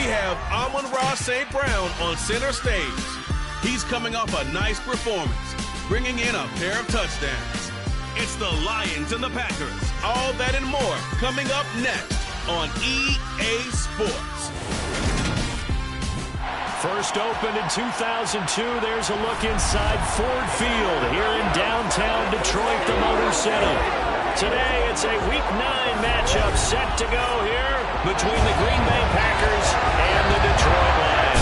have Amon-Ra St. Brown on center stage. He's coming off a nice performance, bringing in a pair of touchdowns. It's the Lions and the Packers. All that and more coming up next on EA Sports. First opened in 2002, there's a look inside Ford Field here in downtown Detroit, the Motor Center. Today, it's a Week 9 matchup set to go here between the Green Bay Packers and the Detroit Lions.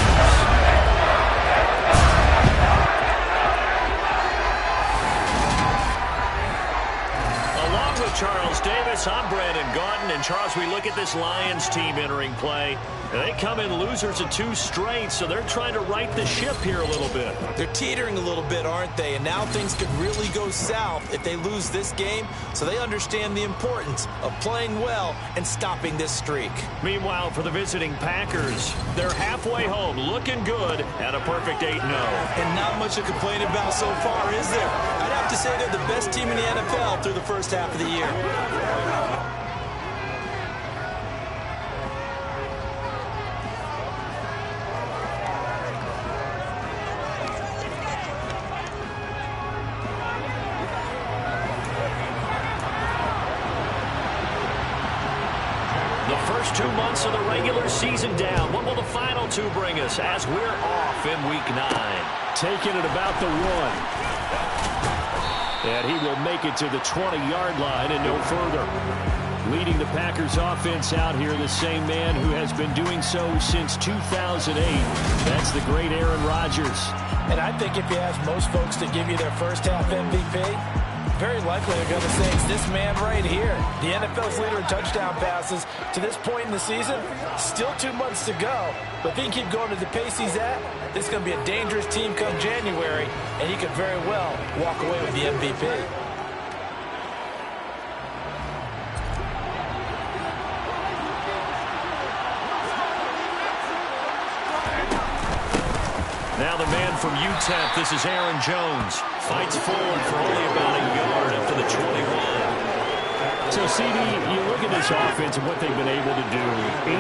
Along with Charles Davis, I'm Brandon Gaudin. And Charles, we look at this Lions team entering play. They come in losers of 2 straight, so they're trying to right the ship here a little bit. They're teetering a little bit, aren't they? And now things could really go south if they lose this game, so they understand the importance of playing well and stopping this streak. Meanwhile, for the visiting Packers, they're halfway home, looking good at a perfect 8-0. And not much to complain about so far, is there? I'd have to say they're the best team in the NFL through the first half of the year. The first 2 months of the regular season down. What will the final 2 bring us as we're off in Week 9? Taking it about the 1. And he will make it to the 20-yard line and no further. Leading the Packers offense out here, the same man who has been doing so since 2008. That's the great Aaron Rodgers. And I think if you ask most folks to give you their first half MVP, very likely they're going to say it's this man right here. The NFL's leader in touchdown passes to this point in the season. Still 2 months to go. But if he can keep going at the pace he's at, this is going to be a dangerous team come January, and he could very well walk away with the MVP. Now the man from UTEP, this is Aaron Jones. Fights forward for only about a yard up to the 21. So, CD, you look at this offense and what they've been able to do. 8-0,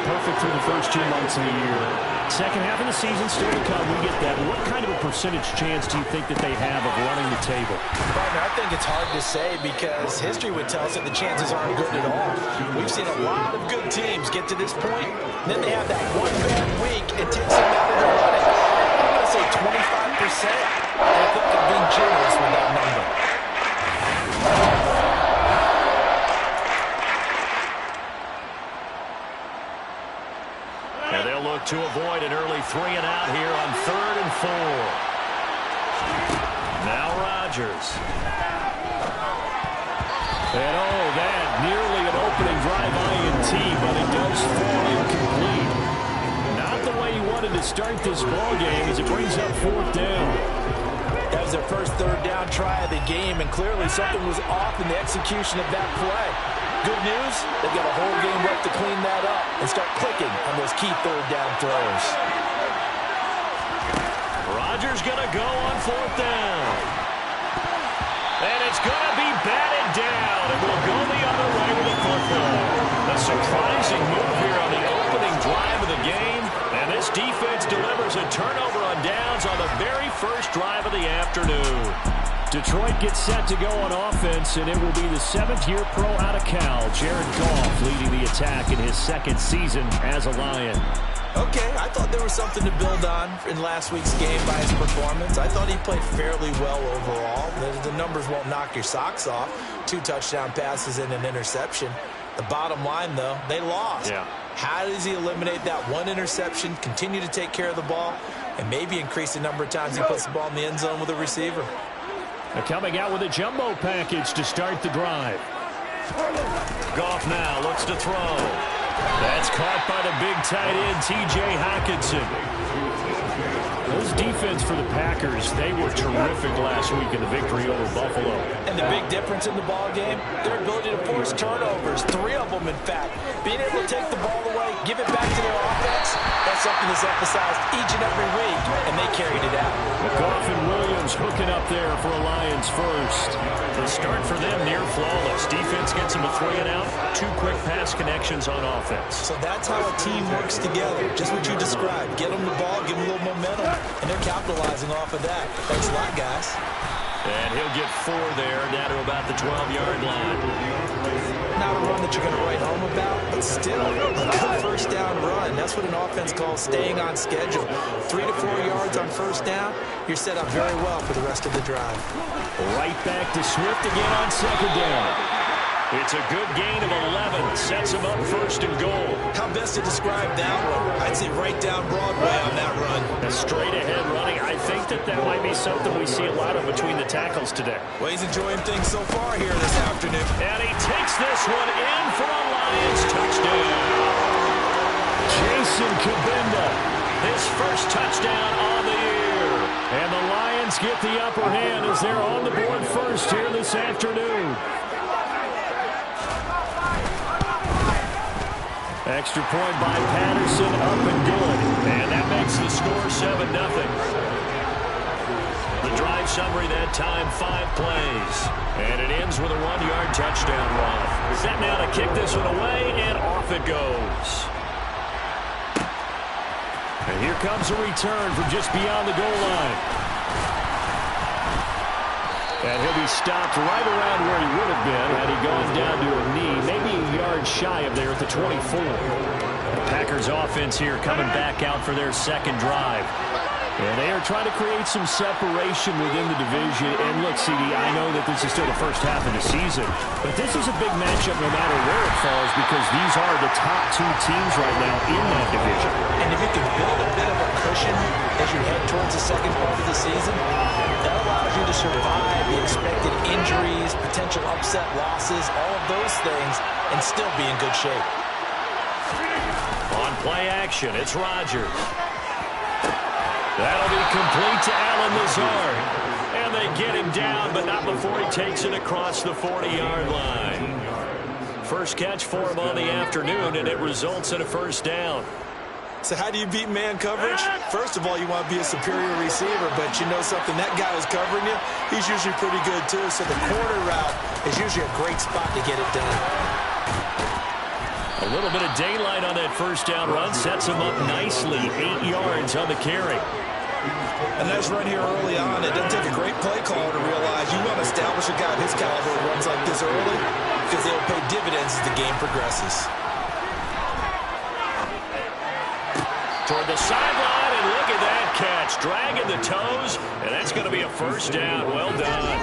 perfect through the first 2 months of the year. Second half of the season still to come, we get that. What kind of a percentage chance do you think that they have of running the table? Partner, I think it's hard to say because history would tell us that the chances aren't good at all. We've seen a lot of good teams get to this point, and then they have that one bad week. It takes them out of the running. I'm going to say 25%. I think they're being generous with that number. And they'll look to avoid an early 3-and-out here on 3rd and 4. Now Rodgers. And that nearly an opening drive INT, but it does fall incomplete. Not the way he wanted to start this ball game as it brings up 4th down. That was their first 3rd down try of the game, and clearly something was off in the execution of that play. Good news, they've got a whole game left to clean that up and start clicking on those key 3rd down throws. Rodgers going to go on 4th down. And it's going to be batted down, and we'll go the other way with the football. A surprising move here on the opening drive of the game, and this defense delivers a turnover on downs on the very first drive of the afternoon. Detroit gets set to go on offense, and it will be the 7th-year pro out of Cal, Jared Goff, leading the attack in his 2nd season as a Lion. Okay, I thought there was something to build on in last week's game by his performance. I thought he played fairly well overall. The numbers won't knock your socks off. 2 touchdown passes and an interception. The bottom line, though, they lost. Yeah. How does he eliminate that 1 interception, continue to take care of the ball, and maybe increase the number of times he puts the ball in the end zone with a receiver? They're coming out with a jumbo package to start the drive. Goff now looks to throw. That's caught by the big tight end, T.J. Hockenson. Those defense for the Packers, they were terrific last week in the victory over Buffalo. And the big difference in the ball game, their ability to force turnovers, 3 of them in fact. Being able to take the ball away, give it back to their offense, that's something keeping this emphasized each and every week, and they carried it out. McGough and Williams hooking up there for a Lions first. The start for them near flawless. Defense gets them a 3 and out. 2 quick pass connections on offense. So that's how a team works together. Just what you described. Get them the ball, give them a little momentum, and they're capitalizing off of that. Thanks a lot, guys. And he'll get 4 there, down to about the 12-yard line. Not a run that you're going to write home about, but still a good first down run. That's what an offense calls staying on schedule. 3 to 4 yards on first down, you're set up very well for the rest of the drive. Right back to Swift again on second down. It's a good gain of 11. Sets him up first and goal. How best to describe that one? I'd say right down Broadway on that run. A straight-ahead running. I think that might be something we see a lot of between the tackles today. Well, he's enjoying things so far here this afternoon. And he takes this one in for a Lions touchdown. Jason Kabinda, his first touchdown on the year. And the Lions get the upper hand as they're on the board first here this afternoon. Extra point by Patterson, up and good. And that makes the score 7-0. The drive summary that time, 5 plays. And it ends with a 1-yard touchdown run. Set now to kick this one away, and off it goes. And here comes a return from just beyond the goal line. And he'll be stopped right around where he would have been had he gone down to a knee, maybe a yard shy of there at the 24. The Packers offense here coming back out for their second drive. And they are trying to create some separation within the division. And look, CD, I know that this is still the first half of the season, but this is a big matchup no matter where it falls because these are the top 2 teams right now in that division. And if you can build a bit of a cushion as you head towards the second part of the season, that allows you to survive the expected injuries, potential upset losses, all of those things, and still be in good shape. On play action, it's Rodgers. That'll be complete to Allen Lazard. And they get him down, but not before he takes it across the 40-yard line. First catch for him on the afternoon, and it results in a first down. So how do you beat man coverage? First of all, you want to be a superior receiver, but you know something, that guy who's covering you, he's usually pretty good too. So the corner route is usually a great spot to get it done. A little bit of daylight on that first down run sets him up nicely. 8 yards on the carry. A nice run here early on. It doesn't take a great play caller to realize you want to establish a guy of his caliber who runs like this early because they'll pay dividends as the game progresses. Toward the sideline, and look at that catch. Dragging the toes, and that's going to be a first down. Well done.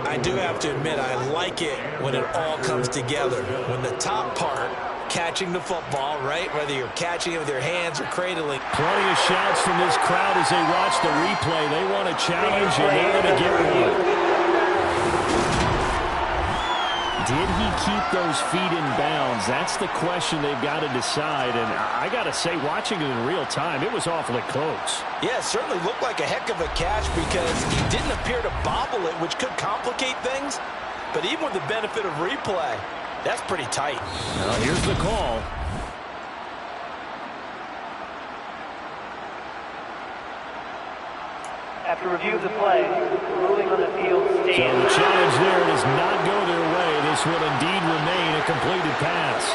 I do have to admit, I like it when it all comes together. When the top part, catching the football, right? Whether you're catching it with your hands or cradling. Plenty of shouts from this crowd as they watch the replay. They want a challenge, and they're going to get one. Did he keep those feet in bounds? That's the question they've got to decide. And I got to say, watching it in real time, it was awfully close. Yeah, it certainly looked like a heck of a catch because he didn't appear to bobble it, which could complicate things. But even with the benefit of replay, that's pretty tight. Now, here's the call. After review of the play, ruling on the field stands. So the challenge there does not go their way. This will indeed remain a completed pass.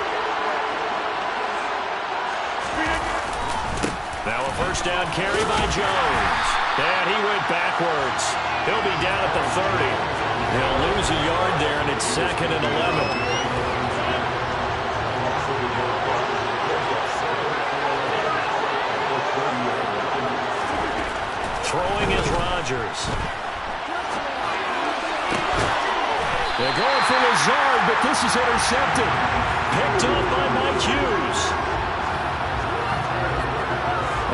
Now a first down carry by Jones. And he went backwards. He'll be down at the 30. He'll lose a yard there, and it's 2nd and 11. Throwing is Rodgers. They're going for Lazard, but this is intercepted. Picked up by Mike Hughes.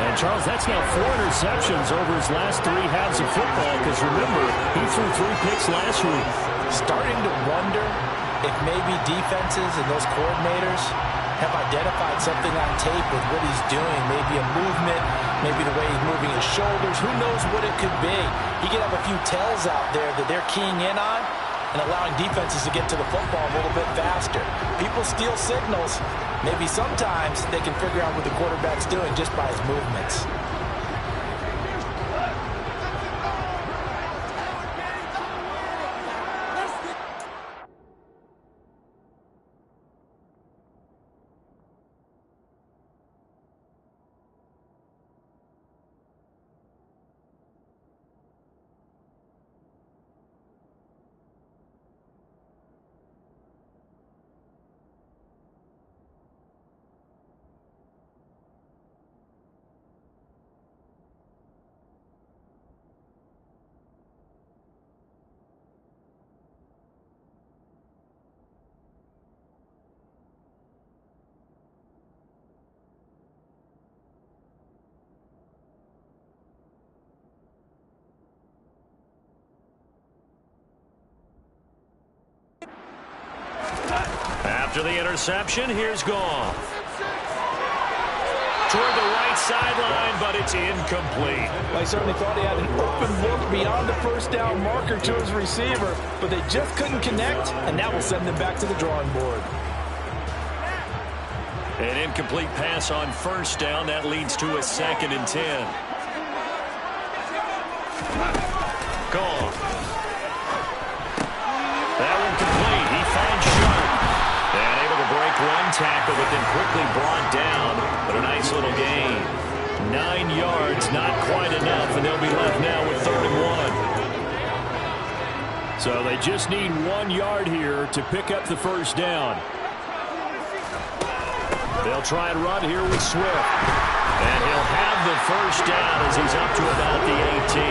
And, Charles, that's now 4 interceptions over his last 3 halves of football, because, remember, he threw 3 picks last week. Starting to wonder if maybe defenses and those coordinators have identified something on tape with what he's doing. Maybe a movement, maybe the way he's moving his shoulders. Who knows what it could be? He could have a few tells out there that they're keying in on, and and allowing defenses to get to the football a little bit faster. People steal signals. Maybe sometimes they can figure out what the quarterback's doing just by his movements. After the interception, here's Goff. Toward the right sideline, but it's incomplete. I certainly thought he had an open look beyond the first down marker to his receiver, but they just couldn't connect, and that will send them back to the drawing board. An incomplete pass on first down. That leads to a 2nd and 10. Goff. That one complete. He finds Sharp. And able to break one tackle, but then quickly brought down. But a nice little gain. 9 yards, not quite enough, and they'll be left now with 3rd and 1. So they just need 1 yard here to pick up the first down. They'll try and run here with Swift. And he'll have the first down as he's up to about the 18.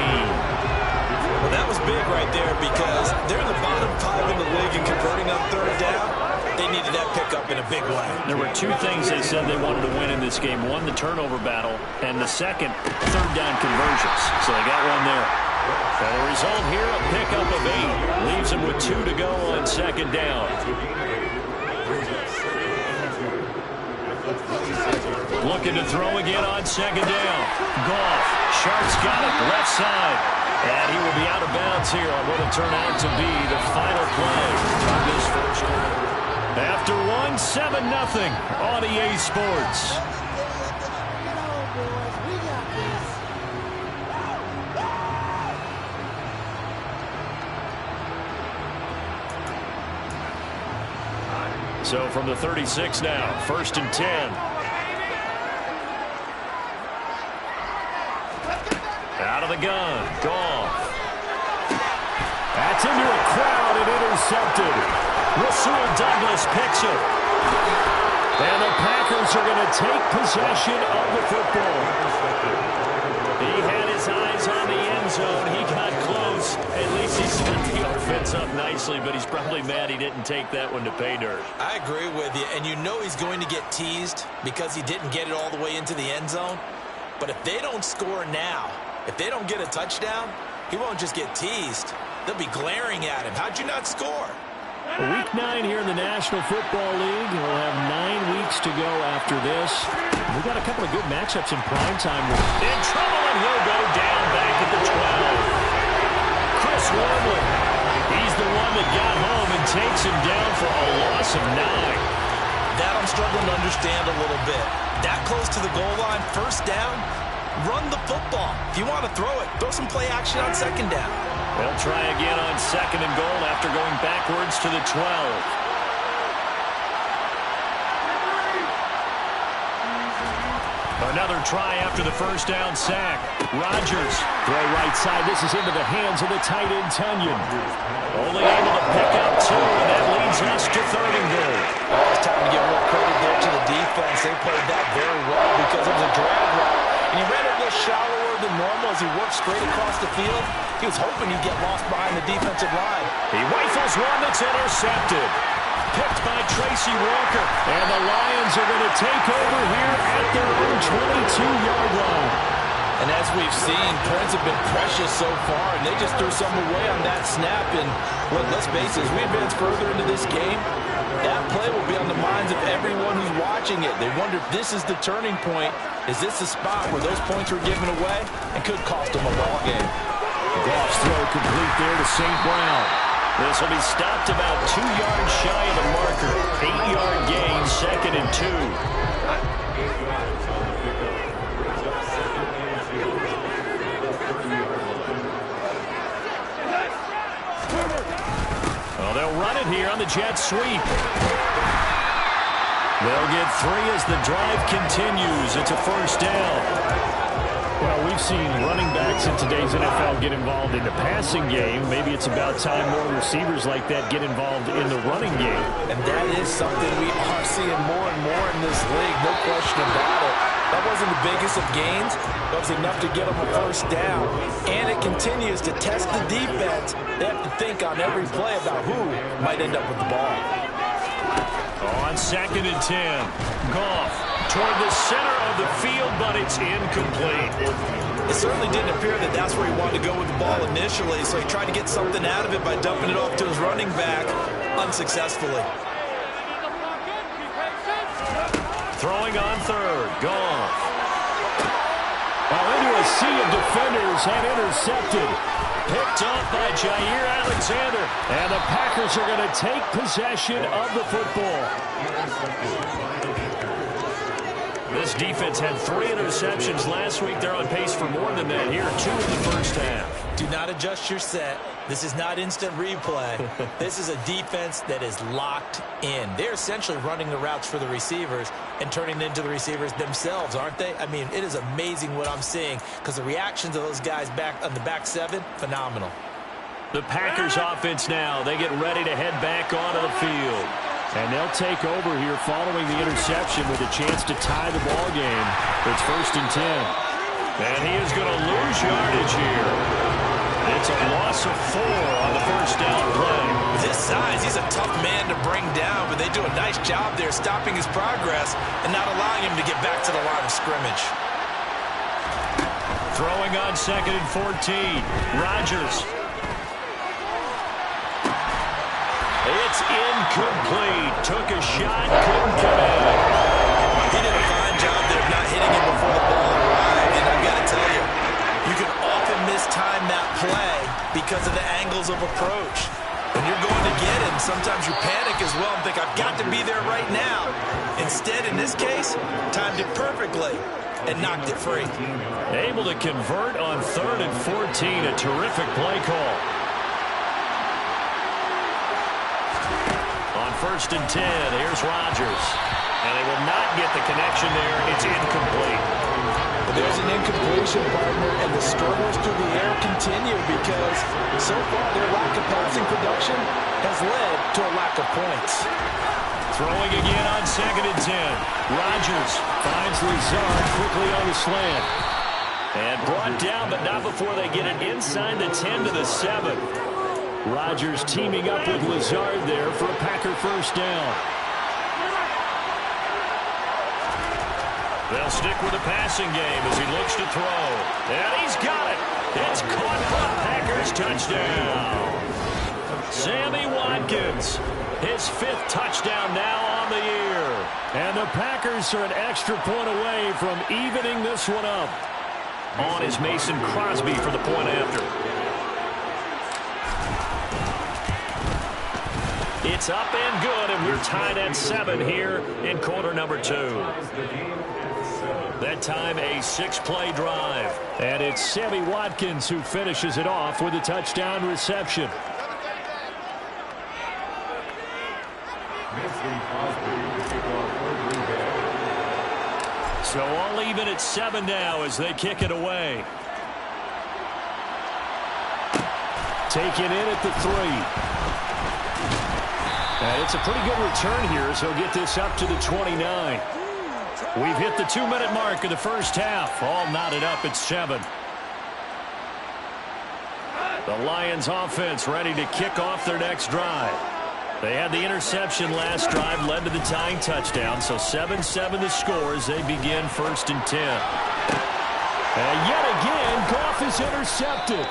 Well, that was big right there because they're in the bottom 5 in the league in converting on 3rd down. They needed that pickup in a big way. There were 2 things they said they wanted to win in this game. One, the turnover battle, and the second, 3rd down conversions. So they got one there. So the result here, a pickup of 8. Leaves them with 2 to go on 2nd down. Looking to throw again on 2nd down. Goff. Sharp's got it. Left side. And he will be out of bounds here on what will turn out to be the final play of this first quarter. After 1, 7-0 on EA Sports. So from the 36 now, 1st and 10. Out of the gun, Goff. That's into a crowd and intercepted. Rasul Douglas picks it. And the Packers are going to take possession of the football. He had his eyes on the end zone. He got close. At least he set the offense up nicely, but he's probably mad he didn't take that one to pay dirt. I agree with you, and you know he's going to get teased because he didn't get it all the way into the end zone. But if they don't score now, if they don't get a touchdown, he won't just get teased. They'll be glaring at him. How'd you not score? Week 9 here in the National Football League. We'll have 9 weeks to go after this. We've got a couple of good matchups in prime time. In trouble, and he'll go down back at the 12. Chris Wormley. He's the one that got home and takes him down for a loss of 9. That I'm struggling to understand a little bit. That close to the goal line, first down, run the football. If you want to throw it, throw some play action on 2nd down. They'll try again on 2nd and goal after going backwards to the 12. Another try after the first down sack. Rodgers. Throw right side. This is into the hands of the tight end, Tunyon. Only able to pick up 2, and that leads us to 3rd and goal. Oh, it's time to give more credit there to the defense. They played that very well because it was a drag route. And he ran it a little shallower than normal as he worked straight across the field. He was hoping he'd get lost behind the defensive line. He rifles one that's intercepted. Picked by Tracy Walker. And the Lions are going to take over here at their own 22-yard line. And as we've seen, points have been precious so far, and they just threw some away on that snap. And let's face it, as we advance further into this game, that play will be on the minds of everyone who's watching it. They wonder if this is the turning point. Is this the spot where those points were given away and could cost them a ball game? Goff's throw complete there to St. Brown. This will be stopped about 2 yards shy of the marker. 8-yard gain, 2nd and 2. Well, they'll run it here on the jet sweep. They'll get 3 as the drive continues. It's a first down. Well, we've seen running backs in today's NFL get involved in the passing game. Maybe it's about time more receivers like that get involved in the running game. And that is something we are seeing more and more in this league, no question about it. That wasn't the biggest of gains. That was enough to get them a first down. And it continues to test the defense. They have to think on every play about who might end up with the ball. On 2nd and 10, Goff toward the center of the field, but it's incomplete. It certainly didn't appear that that's where he wanted to go with the ball initially, so he tried to get something out of it by dumping it off to his running back unsuccessfully. Throwing on 3rd, Goff. Into a sea of defenders and intercepted. Picked off by Jair Alexander. And the Packers are going to take possession of the football. This defense had 3 interceptions last week. They're on pace for more than that here. 2 in the first half. Do not adjust your set. This is not instant replay. This is a defense that is locked in. They're essentially running the routes for the receivers and turning it into the receivers themselves, aren't they? I mean, it is amazing what I'm seeing because the reactions of those guys back on the back 7, phenomenal. The Packers offense now. They get ready to head back onto the field. And they'll take over here following the interception with a chance to tie the ball game. It's 1st and 10. And he is going to lose yardage here. It's a loss of 4 on the first down play. With his size, he's a tough man to bring down, but they do a nice job there stopping his progress and not allowing him to get back to the line of scrimmage. Throwing on 2nd and 14. Rodgers. It's incomplete. Took a shot, couldn't connect. He did a fine job there of not hitting him before the ball arrived, and I've got to tell you, you can often mistime that play because of the angles of approach. When you're going to get him, sometimes you panic as well and think, I've got to be there right now. Instead, in this case, timed it perfectly and knocked it free. Able to convert on 3rd and 14. A terrific play call. On 1st and 10, here's Rodgers. And they will not get the connection there. It's incomplete. But there's an incompletion, partner, and the struggles through the air continue because so far their lack of passing production has led to a lack of points. Throwing again on 2nd and 10. Rodgers finds Lazard quickly on the slant. And brought down, but not before they get it inside the 10 to the 7. Rodgers teaming up with Lazard there for a Packer first down. They'll stick with the passing game as he looks to throw. And he's got it. It's caught for a Packers touchdown. Sammy Watkins, his 5th touchdown now on the year. And the Packers are an extra point away from evening this one up. On is Mason Crosby for the point after. It's up and good, and we're tied at 7 here in quarter number 2. That time a 6-play drive. And it's Sammy Watkins who finishes it off with a touchdown reception. So all even at 7 now as they kick it away. Taken in at the 3. And it's a pretty good return here as he'll get this up to the 29. We've hit the 2-minute mark of the first half. All knotted up at 7. The Lions offense ready to kick off their next drive. They had the interception last drive, led to the tying touchdown. So 7-7 the score as they begin 1st and 10. And yet again, Goff is intercepted.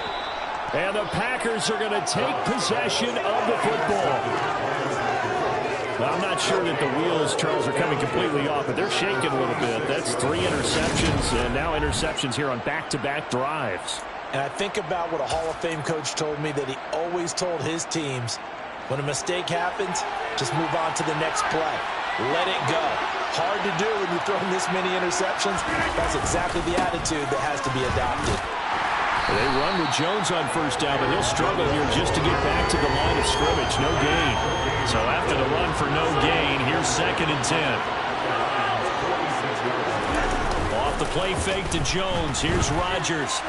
And the Packers are going to take possession of the football. Well, I'm not sure that the wheels, Charles, are coming completely off, but they're shaking a little bit. That's 3 interceptions, and now interceptions here on back-to-back drives. And I think about what a Hall of Fame coach told me, that he always told his teams, when a mistake happens, just move on to the next play. Let it go. Hard to do when you're throwing this many interceptions. That's exactly the attitude that has to be adopted. They run with Jones on first down, but he'll struggle here just to get back to the line of scrimmage. No gain. So after the run for no gain, here's 2nd and 10. Off the play fake to Jones. Here's Rodgers.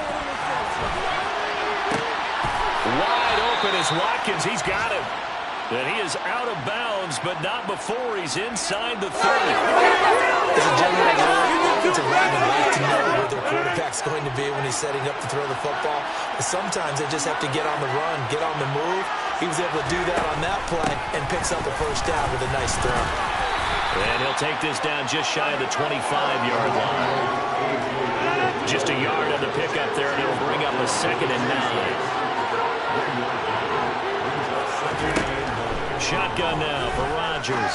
Wide open is Watkins. He's got him. And he is out of bounds, but not before he's inside the 30. As a general rule, offensive linemen like to know where their quarterback's going to be when he's setting up to throw the football. But sometimes they just have to get on the run, get on the move. He was able to do that on that play and picks up a first down with a nice throw. And he'll take this down just shy of the 25-yard line. Just a yard on the pickup there, and it'll bring up a 2nd and 9. Shotgun now for Rodgers.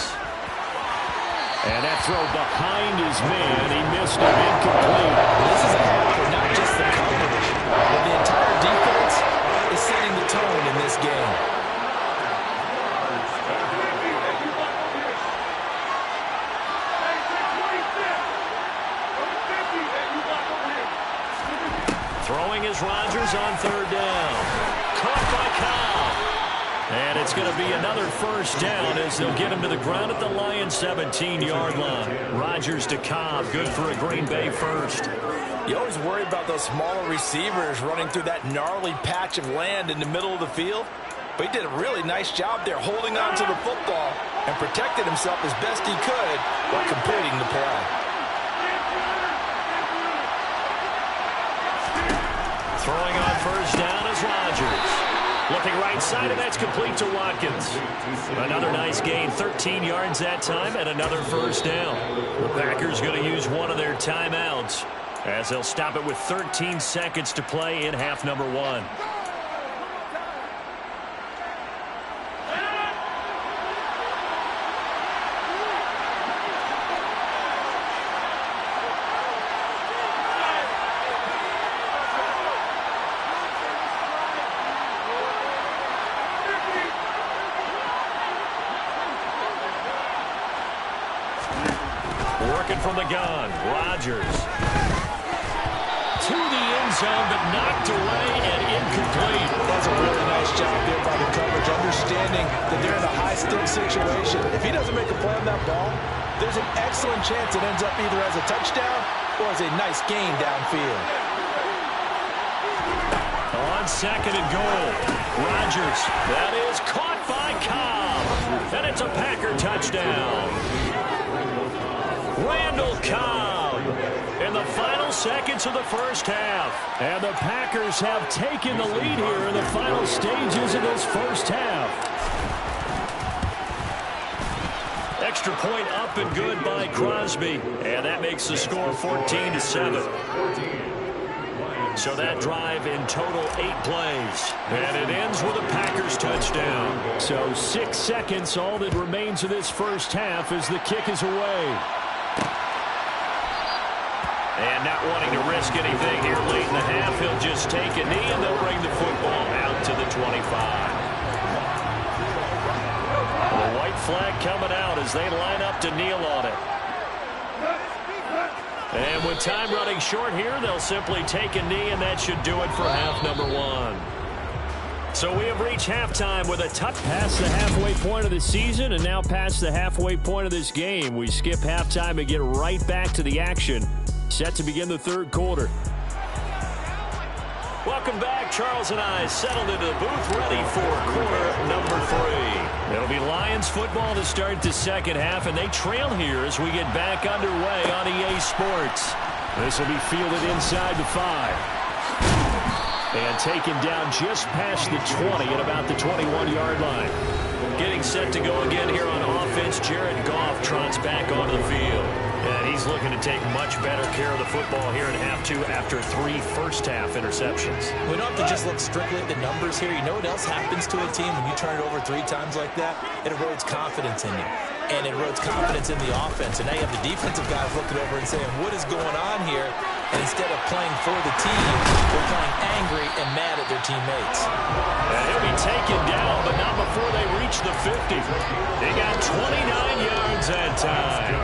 And that throw behind his man. He missed it, incomplete. This is a half for not just the coverage, but the entire defense is setting the tone in this game. Throwing is Rodgers on 3rd down. Caught by Cobb. And it's going to be another first down as they'll get him to the ground at the Lions' 17-yard line. Rodgers to Cobb, good for a Green Bay first. You always worry about those smaller receivers running through that gnarly patch of land in the middle of the field. But he did a really nice job there holding on to the football and protected himself as best he could while completing the play. Throwing on first down is Rodgers. Looking right side, and that's complete to Watkins. Another nice gain, 13 yards that time, and another first down. The Packers going to use one of their timeouts as they'll stop it with 13 seconds to play in half number 1. From the gun, Rodgers to the end zone, but knocked away and incomplete. That's a really nice job there by the coverage, understanding that they're in a high-stakes situation. If he doesn't make a play on that ball, there's an excellent chance it ends up either as a touchdown or as a nice gain downfield. On 2nd and goal, Rodgers, that is caught by Cobb, and it's a Packer touchdown. Randall Cobb in the final seconds of the first half. And the Packers have taken the lead here in the final stages of this first half. Extra point up and good by Crosby. And that makes the score 14-7. So that drive in total 8 plays. And it ends with a Packers touchdown. So 6 seconds, all that remains of this first half as the kick is away. And not wanting to risk anything here late in the half, he'll just take a knee and they'll bring the football out to the 25. The white flag coming out as they line up to kneel on it. And with time running short here, they'll simply take a knee, and that should do it for half number 1. So we have reached halftime with a touch past the halfway point of the season and now past the halfway point of this game. We skip halftime and get right back to the action. Set to begin the 3rd quarter. Welcome back. Charles and I settled into the booth ready for quarter number 3. It'll be Lions football to start the second half, and they trail here as we get back underway on EA Sports. This will be fielded inside the 5. And taken down just past the 20 at about the 21-yard line. Getting set to go again here on offense, Jared Goff trots back onto the field. And he's looking to take much better care of the football here in half 2 after 3 first-half interceptions. We don't have to just look strictly at the numbers here. You know what else happens to a team when you turn it over 3 times like that? It erodes confidence in you. And it erodes confidence in the offense. And now you have the defensive guys looking over and saying, what is going on here? And instead of playing for the team, they're playing angry and mad at their teammates. And he'll be taken down, but not before they reach the 50. They got 29 yards that time.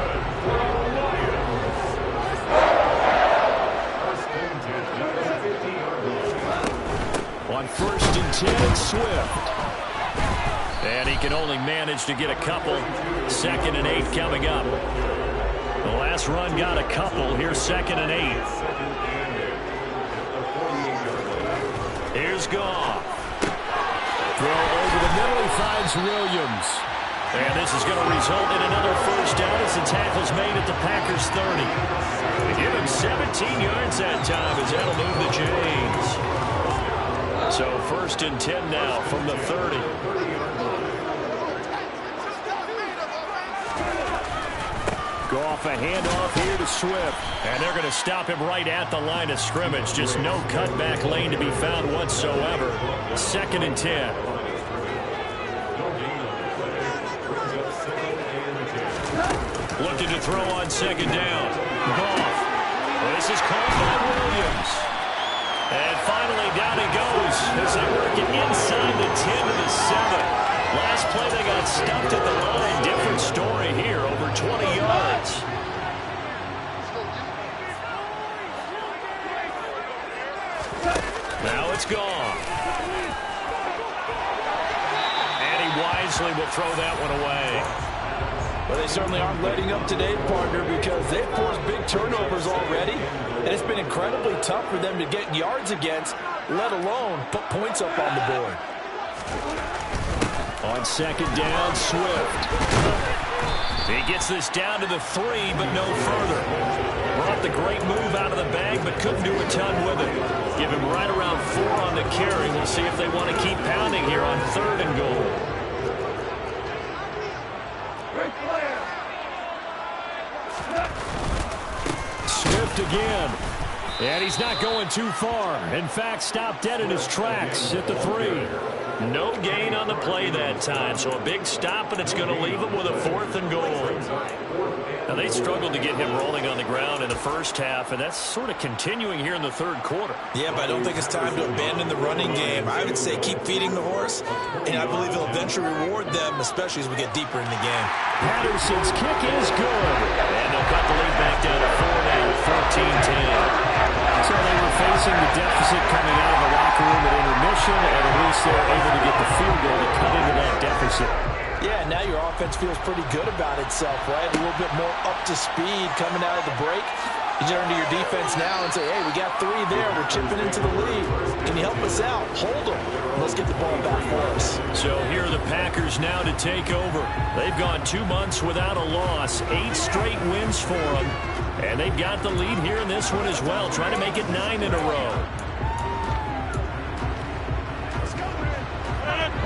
On 1st and 10, it's Swift. And he can only manage to get a couple. 2nd and 8 coming up. The last run got a couple. Here's 2nd and 8. Here's Goff. Throw over the middle. He finds Williams. And this is going to result in another first down as the tackle's made at the Packers 30. They give him 17 yards that time as that'll move the chains. So 1st and 10 now from the 30. Goff a handoff here to Swift. And they're going to stop him right at the line of scrimmage. Just no cutback lane to be found whatsoever. 2nd and 10. Looking to throw on 2nd down. Goff. This is caught by Williams. And finally down he goes as they work it inside the 10 to the 7. Last play they got stumped at the line. Different story here, over 20 yards. Now it's gone. And he wisely will throw that one away. Well, they certainly aren't letting up today, partner, because they've forced big turnovers already, and it's been incredibly tough for them to get yards against, let alone put points up on the board. On 2nd down, Swift. He gets this down to the 3, but no further. Brought the great move out of the bag, but couldn't do a ton with it. Give him right around 4 on the carry. We'll see if they want to keep pounding here on 3rd and goal. Swift again. And he's not going too far. In fact, stopped dead in his tracks at the 3. No gain on the play that time, so a big stop, and it's going to leave him with a 4th and goal. Now, they struggled to get him rolling on the ground in the first half, and that's sort of continuing here in the 3rd quarter. Yeah, but I don't think it's time to abandon the running game. I would say keep feeding the horse, and I believe he'll eventually reward them, especially as we get deeper in the game. Patterson's kick is good. And they'll cut the lead back down to 4 now, 14-10. So they were facing the deficit coming out of the locker room at intermission, and at least they were able to get the field goal to cut into that deficit. Yeah, now your offense feels pretty good about itself, right? A little bit more up to speed coming out of the break. You turn to your defense now and say, hey, we got 3 there. We're chipping into the lead. Can you help us out? Hold them. Let's get the ball back for us. So here are the Packers now to take over. They've gone 2 months without a loss. 8 straight wins for them. And they've got the lead here in this one as well, trying to make it 9 in a row.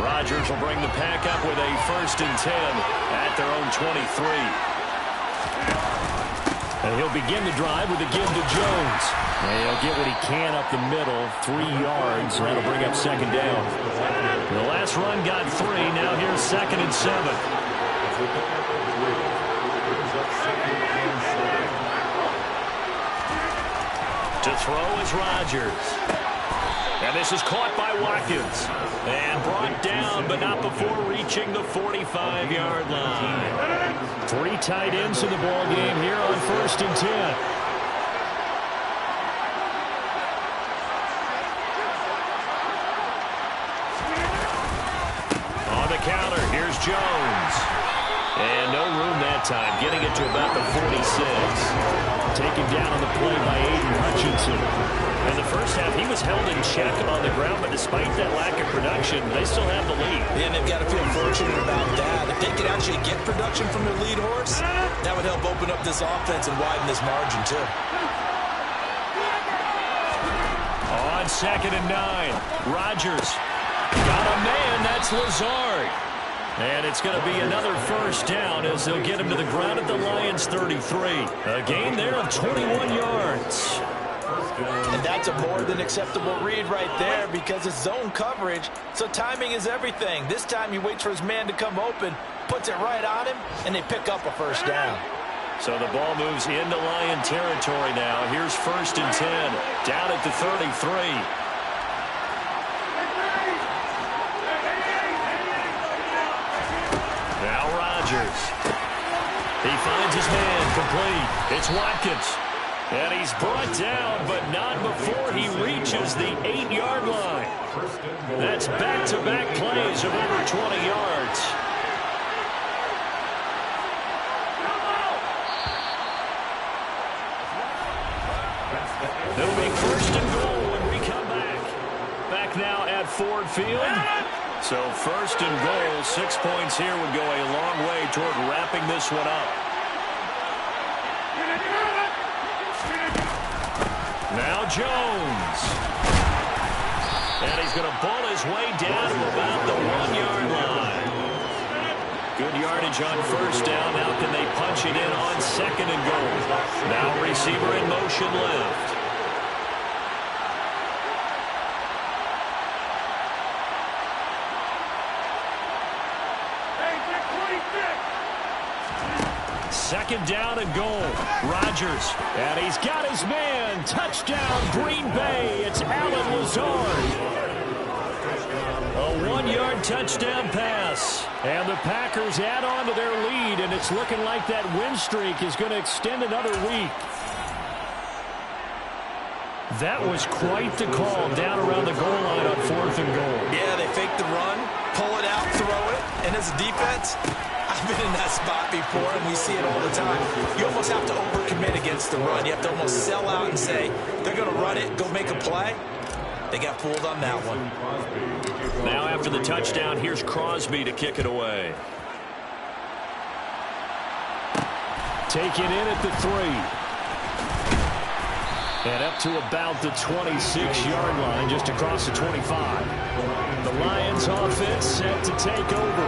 Rodgers will bring the pack up with a 1st and 10 at their own 23. And he'll begin the drive with a give to Jones. And he'll get what he can up the middle, 3 yards, and that'll bring up 2nd down. The last run got 3. Now here's 2nd and 7. To throw is Rodgers. And this is caught by Watkins. And brought down, but not before reaching the 45-yard line. 3 tight ends in the ball game here on 1st and 10. On the counter, here's Jones. And no room that time, getting it to about the 46. Taken down on the play by Aiden Hutchinson. In the first half, he was held in check on the ground, but despite that lack of production, they still have the lead. And they've got to feel fortunate about that. If they could actually get production from their lead horse, that would help open up this offense and widen this margin, too. On 2nd and 9, Rodgers got a man. That's Lazard. And it's going to be another 1st down as they'll get him to the ground at the Lions' 33. A gain there of 21 yards. And that's a more than acceptable read right there because it's zone coverage, so timing is everything. This time he waits for his man to come open, puts it right on him, and they pick up a 1st down. So the ball moves into Lion territory now. Here's 1st and 10, down at the 33. Now Rodgers. He finds his man complete. It's Watkins. And he's brought down, but not before he reaches the 8-yard line. That's back-to-back plays of over 20 yards. It'll be 1st and goal when we come back. Back now at Ford Field. So 1st and goal, 6 points here would go a long way toward wrapping this one up. Now Jones. And he's going to ball his way down to about the 1-yard line. Good yardage on 1st down. Now can they punch it in on 2nd and goal? Now receiver in motion left. Second down and goal. Rodgers. And he's got his man. Touchdown, Green Bay. It's Allen Lazard. A 1-yard touchdown pass. And the Packers add on to their lead, and it's looking like that win streak is going to extend another week. That was quite the call down around the goal line on 4th and goal. Yeah, they fake the run, pull it out, throw it, and as a defense, I've been in that spot before, and we see it all the time. You almost have to overcommit against the run. You have to almost sell out and say, they're going to run it, go make a play. They got fooled on that one. Now after the touchdown, here's Crosby to kick it away. Taken in at the 3. And up to about the 26-yard line, just across the 25. The Lions offense set to take over.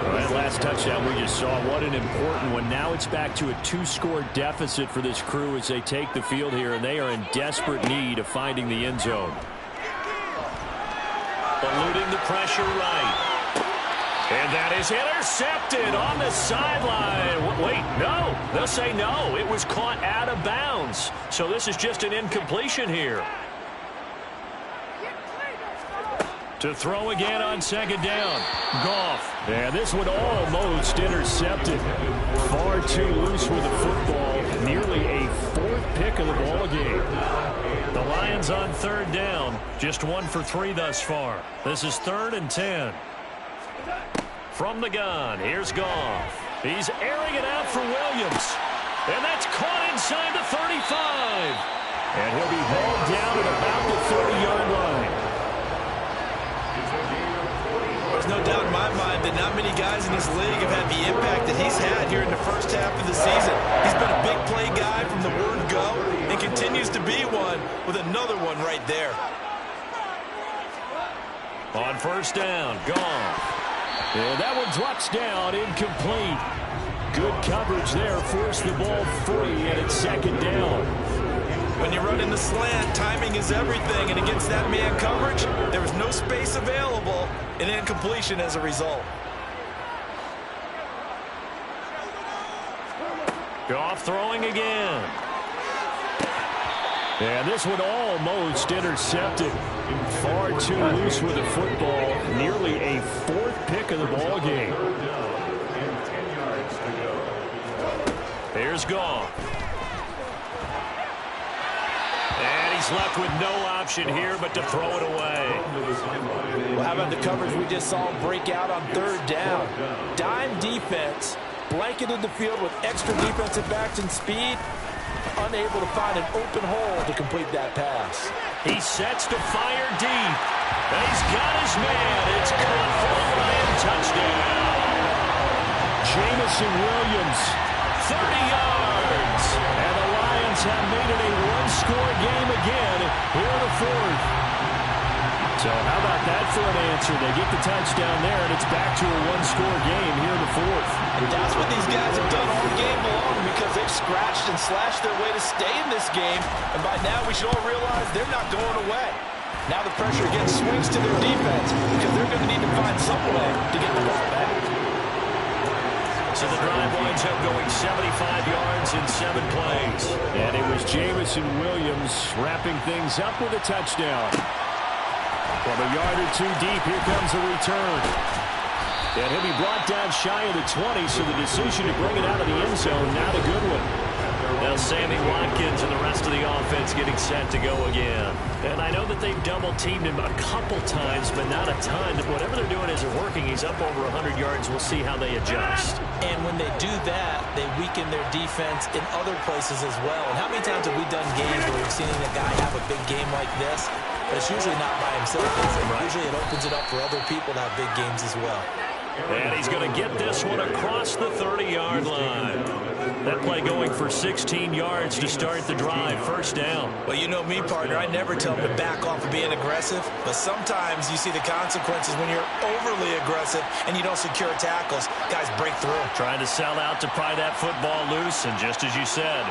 Well, that last touchdown we just saw, what an important one. Now it's back to a 2-score deficit for this crew as they take the field here, and they are in desperate need of finding the end zone. Eluding the pressure right. And that is intercepted on the sideline. Wait, no. They'll say no. It was caught out of bounds. So this is just an incompletion here. To throw again on 2nd down. Goff. And this one almost intercepted. Far too loose with the football. Nearly a 4th pick of the ball game. The Lions on 3rd down. Just 1 for 3 thus far. This is 3rd and 10. From the gun, here's Goff. He's airing it out for Williams. And that's caught inside the 35. And he'll be hauled down at about the 30-yard line. There's no doubt in my mind that not many guys in this league have had the impact that he's had here in the first half of the season. He's been a big play guy from the word go and continues to be one with another one right there. On 1st down, Goff. And that one drops down, incomplete. Good coverage there, forced the ball free, and it's 2nd down. When you run in the slant, timing is everything, and against that man coverage, there was no space available, and incompletion as a result. Goff throwing again. And this one almost intercepted. Far too loose with the football. Nearly a 4th pick of the ball game. Here's Goff. And he's left with no option here but to throw it away. Well, how about the coverage we just saw break out on 3rd down? Dime defense, blanketed the field with extra defensive backs and speed. Unable to find an open hole to complete that pass. He sets to fire deep. And he's got his man. It's caught for a Lion touchdown. Jamison Williams. 30 yards. And the Lions have made it a 1-score game again here in the 4th. So how about that for an answer? They get the touchdown there, and it's back to a 1-score game here in the 4th. And that's what these guys have done all game long because they've scratched and slashed their way to stay in this game. And by now, we should all realize they're not going away. Now the pressure again swings to their defense because they're going to need to find some way to get the ball back. So the drive winds up going 75 yards in 7 plays. And it was Jamison Williams wrapping things up with a touchdown. From a yard or two deep, here comes the return. And he'll be brought down shy of the 20, so the decision to bring it out of the end zone, not a good one. Now Sammy Watkins and the rest of the offense getting set to go again. And I know that they've double-teamed him a couple times, but not a ton. Whatever they're doing isn't working. He's up over 100 yards. We'll see how they adjust. And when they do that, they weaken their defense in other places as well. And how many times have we done games where we've seen a guy have a big game like this? But it's usually not by himself, is it? Right. Usually it opens it up for other people to have big games as well. And he's going to get this one across the 30-yard line. That play going for 16 yards to start the drive. First down. Well, you know me, partner. I never tell them to back off of being aggressive. But sometimes you see the consequences when you're overly aggressive and you don't secure tackles. Guys break through. Trying to sell out to pry that football loose. And just as you said,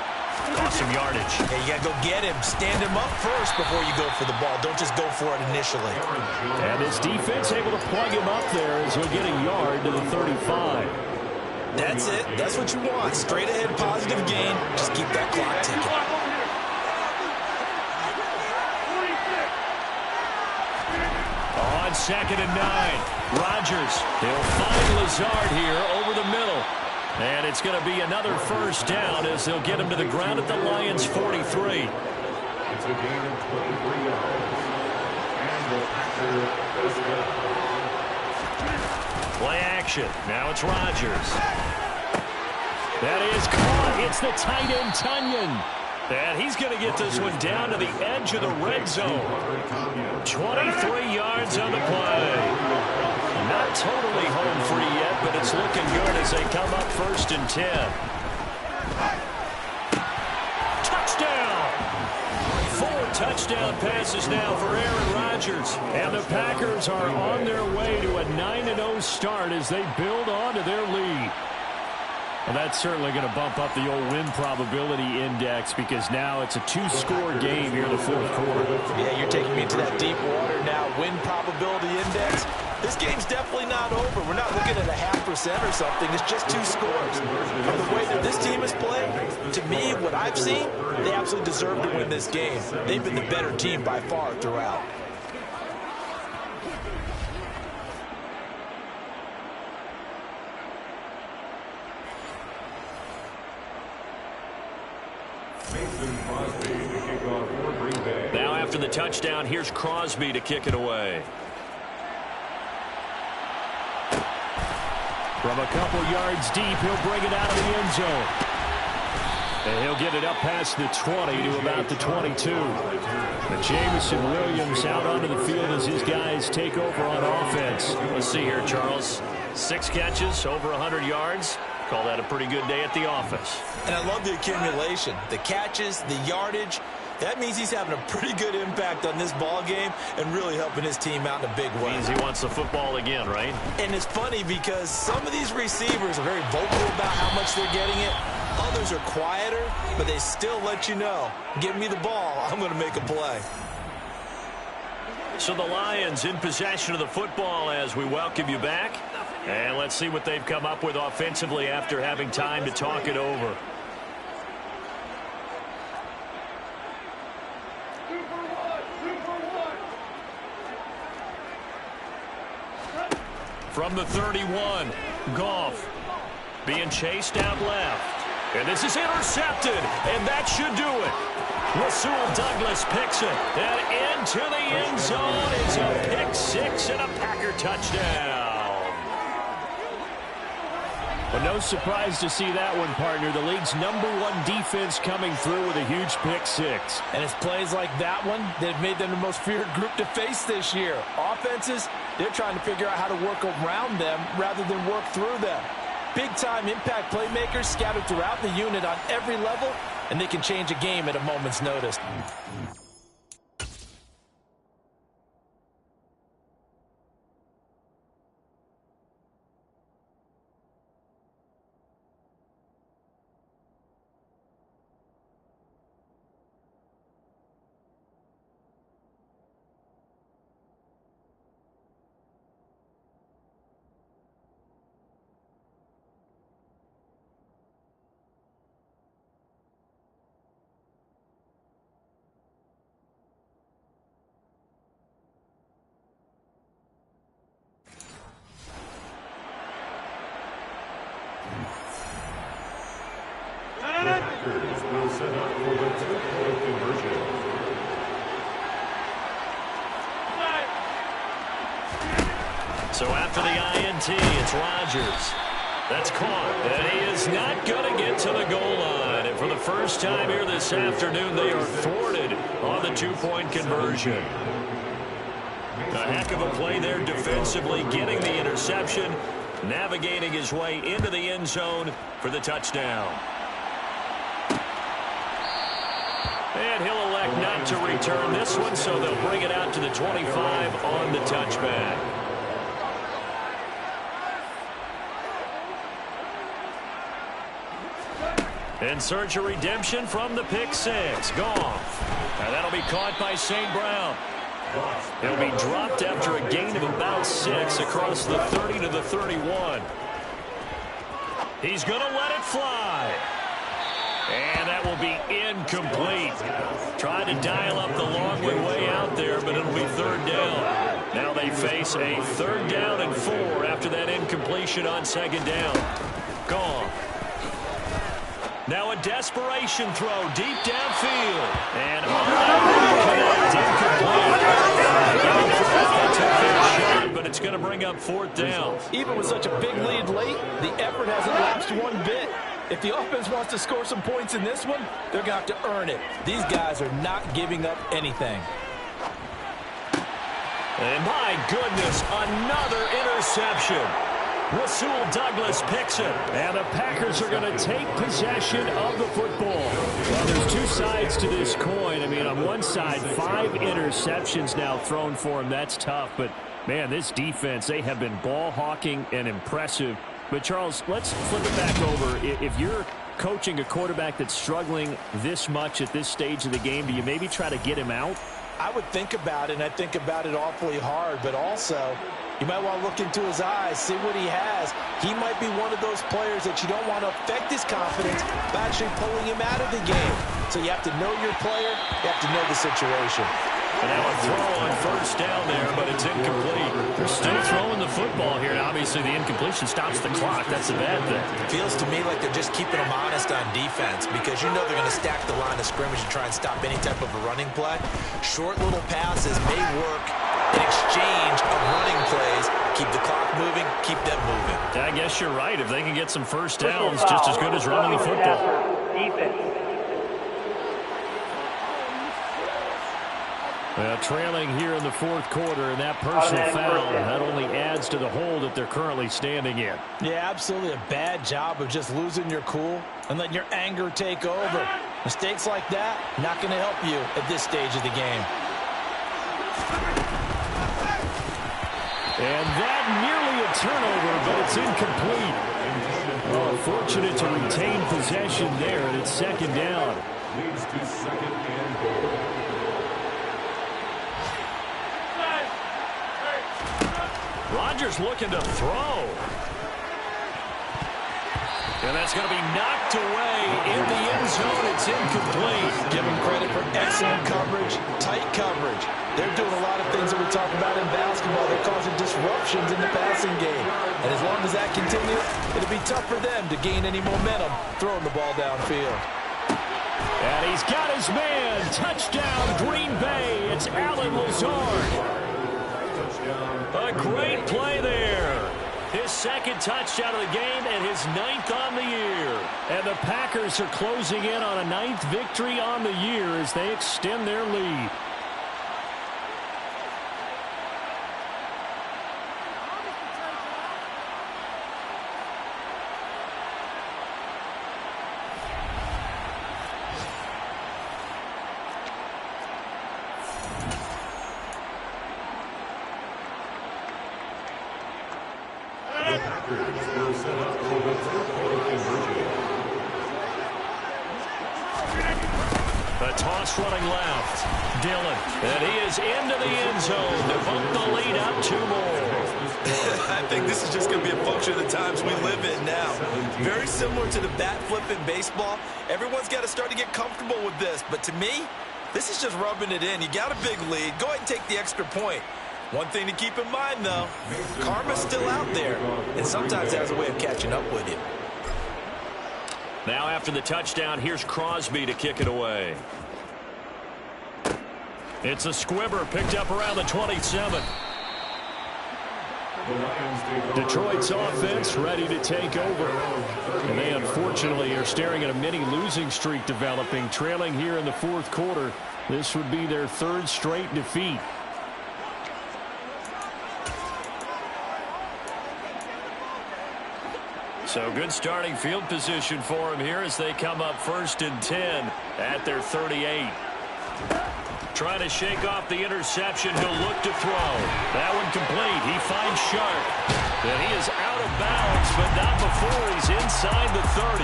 cost some yardage. Yeah, you got to go get him. Stand him up first before you go for the ball. Don't just go for it initially. And his defense able to plug him up there as he'll get a yard to the 35. That's it. That's what you want. Straight ahead, positive gain. Just keep that clock ticking. On 2nd and 9, Rodgers. He'll find Lazard here over the middle. And it's going to be another first down as they'll get him to the ground at the Lions' 43. It's a gain of 23 yards. And the Packers first down. Play action. Now it's Rodgers. That is caught. It's the tight end, Tunyon. And he's going to get this one down to the edge of the red zone. 23 yards on the play. Not totally home free yet, but it's looking good as they come up 1st and 10. Touchdown! 4 touchdown passes now for Aaron Rodgers. And the Packers are on their way to a 9-0 start as they build on to their lead. Well, that's certainly going to bump up the old win probability index because now it's a 2-score game here in the 4th quarter. Yeah, you're taking me into that deep water now. Win probability index. This game's definitely not over. We're not looking at a 0.5% or something. It's just 2 scores. From the way that this team has played, to me, what I've seen, they absolutely deserve to win this game. They've been the better team by far throughout. Now after the touchdown, here's Crosby to kick it away. From a couple yards deep, he'll bring it out of the end zone. And he'll get it up past the 20 to about the 22. But Jamison Williams out onto the field as his guys take over on offense. Let's see here, Charles. 6 catches, over 100 yards. Call that a pretty good day at the office. And I love the accumulation, the catches, the yardage. That means he's having a pretty good impact on this ball game and really helping his team out in a big way. Means he wants the football again, right? And it's funny because some of these receivers are very vocal about how much they're getting it. Others are quieter, but they still let you know, give me the ball, I'm going to make a play. So the Lions in possession of the football as we welcome you back. And let's see what they've come up with offensively after having time to talk it over. From the 31, Goff being chased out left. And this is intercepted, and that should do it. Rasul Douglas picks it, and into the end zone. It's a pick 6 and a Packer touchdown. But no surprise to see that one, partner. The league's #1 defense coming through with a huge pick 6. And it's plays like that one that have made them the most feared group to face this year. Offenses, they're trying to figure out how to work around them rather than work through them. Big-time impact playmakers scattered throughout the unit on every level, and they can change a game at a moment's notice. So after the INT, it's Rodgers. That's caught, and he is not going to get to the goal line. And for the first time here this afternoon, they are thwarted on the two-point conversion. A heck of a play there defensively, getting the interception, navigating his way into the end zone for the touchdown. And he'll elect not to return this one, so they'll bring it out to the 25 on the touchback. In search of redemption from the pick six. Goff. And that'll be caught by St. Brown. He'll be dropped after a gain of about 6 across the 30 to the 31. He's going to let it fly. And that will be incomplete. Tried to dial up the long way out there, but it'll be third down. Now they face a 3rd down and 4 after that incompletion on 2nd down. Gone. Now a desperation throw deep downfield. And on that incomplete. But it's going to bring up 4th down. Even with such a big lead late, the effort hasn't lapsed one bit. If the offense wants to score some points in this one, they're going to have to earn it. These guys are not giving up anything. And my goodness, another interception. Rasul Douglas picks it. And the Packers are going to take possession of the football. Well, there's 2 sides to this coin. I mean, on one side, 5 interceptions now thrown for him. That's tough. But, man, this defense, they have been ball hawking and impressive. But, Charles, let's flip it back over. If you're coaching a quarterback that's struggling this much at this stage of the game, do you maybe try to get him out? I would think about it, and I think about it awfully hard. But also, you might want to look into his eyes, see what he has. He might be one of those players that you don't want to affect his confidence by actually pulling him out of the game. So you have to know your player. You have to know the situation. And now a throw on 1st down there, but it's incomplete. They're still throwing the football here, and obviously the incompletion stops the clock. That's the bad thing. It feels to me like they're just keeping them honest on defense because you know they're going to stack the line of scrimmage and try and stop any type of a running play. Short little passes may work in exchange of running plays. Keep the clock moving, keep them moving. I guess you're right. If they can get some 1st downs, just as good as running the football. Defense. Trailing here in the 4th quarter, and that personal foul not only adds to the hole that they're currently standing in. Yeah, absolutely a bad job of just losing your cool and letting your anger take over. Mistakes like that, not going to help you at this stage of the game. And that nearly a turnover, but it's incomplete. Oh, fortunate to retain possession there, and it's 2nd down. Leads to 2nd and goal. Rodgers looking to throw. And that's going to be knocked away in the end zone. It's incomplete. Give them credit for excellent coverage, tight coverage. They're doing a lot of things that we talk about in basketball. They're causing disruptions in the passing game. And as long as that continues, it'll be tough for them to gain any momentum throwing the ball downfield. And he's got his man. Touchdown, Green Bay. It's Allen Lazard. A great play there. His 2nd touchdown of the game and his 9th on the year. And the Packers are closing in on a 9th victory on the year as they extend their lead. A toss running left. Dillon. And he is into the end zone to bump the lead up 2 more. I think this is just going to be a function of the times we live in now. Very similar to the bat flip in baseball. Everyone's got to start to get comfortable with this. But to me, this is just rubbing it in. You got a big lead. Go ahead and take the extra point. One thing to keep in mind, though, karma's still out there. And sometimes it has a way of catching up with you. Now after the touchdown, here's Crosby to kick it away. It's a squibber picked up around the 27. Detroit's offense ready to take over. And they unfortunately are staring at a mini losing streak developing, trailing here in the fourth quarter. This would be their third straight defeat. So good starting field position for him here as they come up 1st and 10 at their 38. Trying to shake off the interception. He'll look to throw. That one complete. He finds Sharp. And he is out of bounds, but not before he's inside the 30.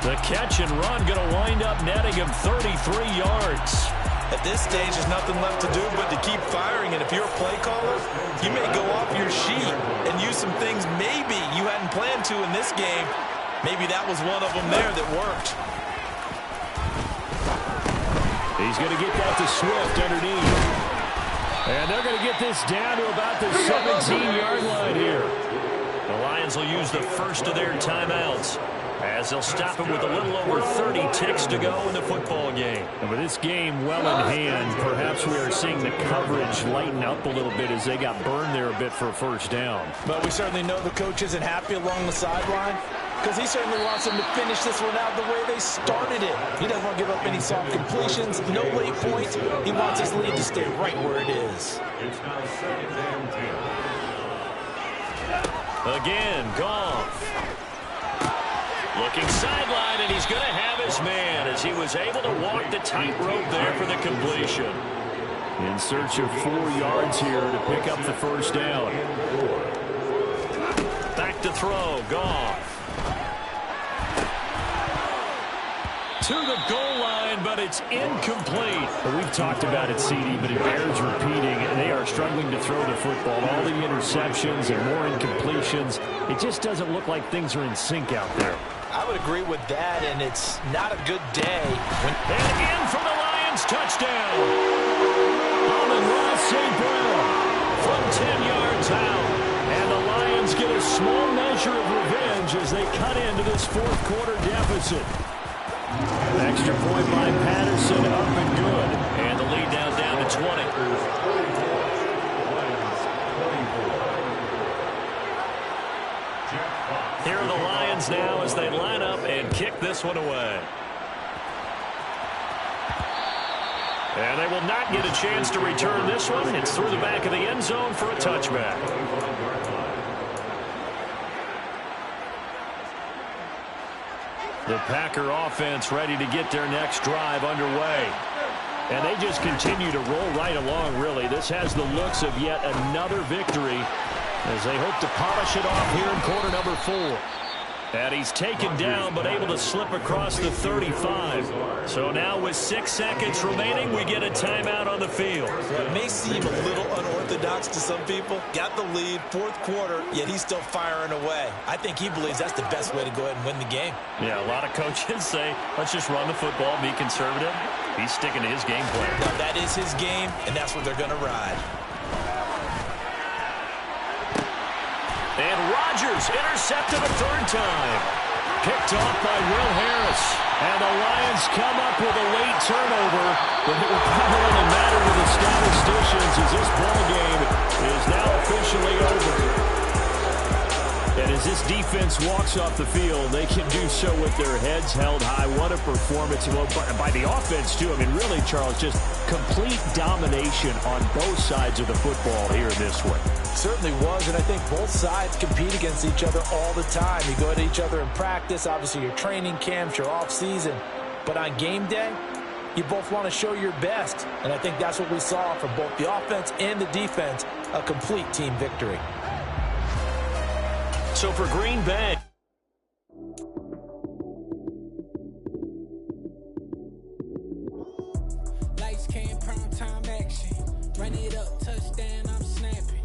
The catch and run going to wind up netting him 33 yards. At this stage, there's nothing left to do but to keep firing. And if you're a play caller, you may go off your sheet and use some things maybe you hadn't planned to in this game. Maybe that was one of them there that worked. He's going to get that to Swift underneath. And they're going to get this down to about the 17-yard line here. The Lions will use the first of their timeouts as they'll stop him with a little over 30 ticks to go in the football game. And with this game well in hand, perhaps we are seeing the coverage lighten up a little bit as they got burned there a bit for a first down. But we certainly know the coach isn't happy along the sideline, because he certainly wants them to finish this one out the way they started it. He doesn't want to give up any soft completions, no late points. He wants his lead to stay right where it is. It's now 2nd and 10. Again, Goff. Looking sideline, and he's going to have his man as he was able to walk the tightrope there for the completion. In search of 4 yards here to pick up the first down. Back to throw, Goff. To the goal line, but it's incomplete. Well, we've talked about it, CD, but it bears repeating. They are struggling to throw the football. All the interceptions and more incompletions. It just doesn't look like things are in sync out there. I would agree with that, and it's not a good day. And in for the Lions, touchdown. Amon-Ra St. Brown from 10 yards out. And the Lions get a small measure of revenge as they cut into this fourth quarter deficit. Extra point by Patterson, up and good. And the lead down to 20. Here are the Lions now as they line up and kick this one away. And they will not get a chance to return this one. It's through the back of the end zone for a touchback. The Packer offense ready to get their next drive underway. And they just continue to roll right along, really. This has the looks of yet another victory as they hope to polish it off here in quarter number 4. And he's taken down but able to slip across the 35. So now with 6 seconds remaining, we get a timeout on the field. It may seem a little unorthodox to some people. Got the lead, fourth quarter, yet he's still firing away. I think he believes that's the best way to go ahead and win the game. Yeah, a lot of coaches say, let's just run the football, be conservative. He's sticking to his game plan. Now, that is his game, and that's what they're going to ride. And Rodgers intercepted a third time. Picked off by Will Harris. And the Lions come up with a late turnover. But it will probably only matter to the statisticians as this ball game is now officially over. And as this defense walks off the field, they can do so with their heads held high. What a performance by the offense, too. I mean, really, Charles, just complete domination on both sides of the football here in this one. Certainly was, and I think both sides compete against each other all the time. You go at each other in practice, obviously your training camps, your off-season. But on game day, you both want to show your best. And I think that's what we saw from both the offense and the defense, a complete team victory. So for Green Bay, lights came, prime time action. Run it up, touchdown, I'm snapping.